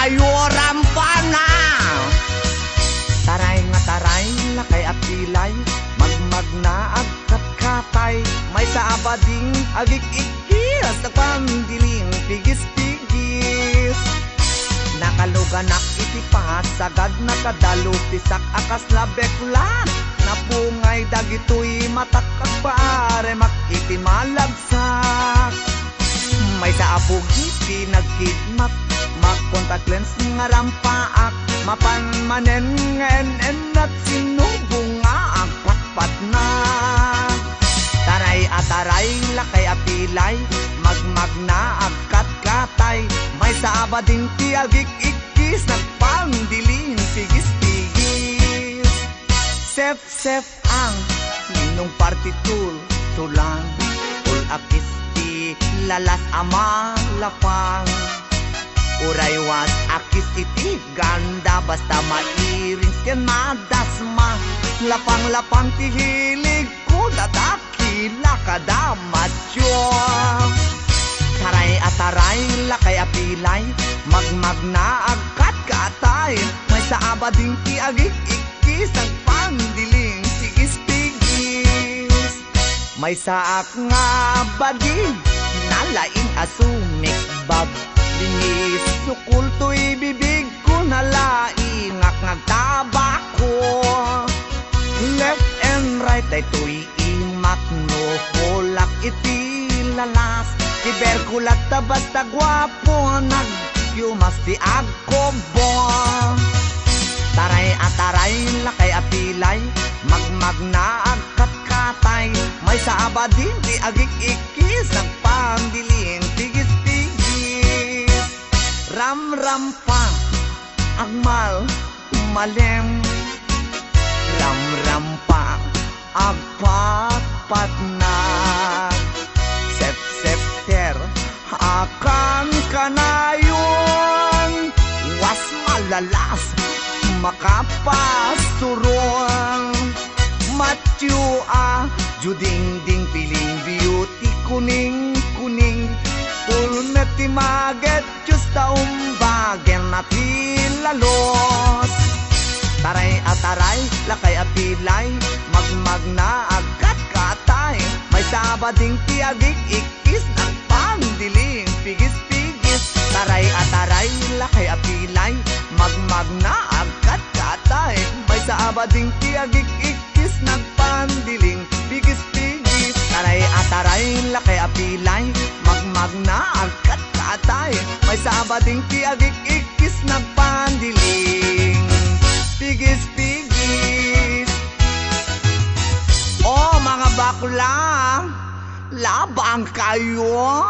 kayo rampana. Taray nga taray, lakay at pilay, magmagna agkat katay, may sa abading agik-ikis, nagpandiling pigis-pigis. Nakaluganak itipas, sagad nakadalo, tisak akas na bekla, napungay dagitoy matakak paare, makitimalagsak. May sa abugiti nagkidmak, mag-contact lens nga rampaak, mapanmanen ngenen at sinubong nga ang patpat na. Taray at taray, lakay apilay, magmagna agkat katay, may sa abading tiagik-ikis, nagpandiling pigis-pigis. Sef-sef ang ninong partitur, tulang, akis lalas ama lapang, uraywas akis iti ganda, basta mairing sken madasma, lapang-lapang tihilig ko dadakila kadamatyo. Taray at taray, lakay apilay, magmagna agkat katay, may sa abading tiagik-ikis, ang pandiling tigis-pigis. May saak nga bading, nalaing asumik bab, linis sukul to'y bibig ko, nalaing ngagtabako. Left and right ay to'y imak, no kulak iti lalas, kiberkulat ta basta gwapo, nagyumas ti agkobo. Taray at taray, lakay apilay, magmagna agkat katay, may sa abading di agik-ikis, nagpandiling tigis-tigis. Ram-ram pa agmal malem, ram-ram pa agpat-pat na. Sep-sep-ter akan kanayon, was malalas makapasturon. Matyo juding-ding piling beauty, kuning-kuning, pulmeti maget, justa umbagen nati lalos. Taray at taray, lakay apilay, magmagna agkat katay, may sabading tiagik-ikis, nagpandiling pigis-pigis. Taray at taray, lakay apilay, magmagna agkat katay, may sabading tiagik-ikis, nagpandiling pigis-pigis. Taray at taray, lakay apilay, magmagna agkat katay, may sabading tiagik-ikis, nagpandiling pigis-pigis. Oh mga bakla, labang kayo.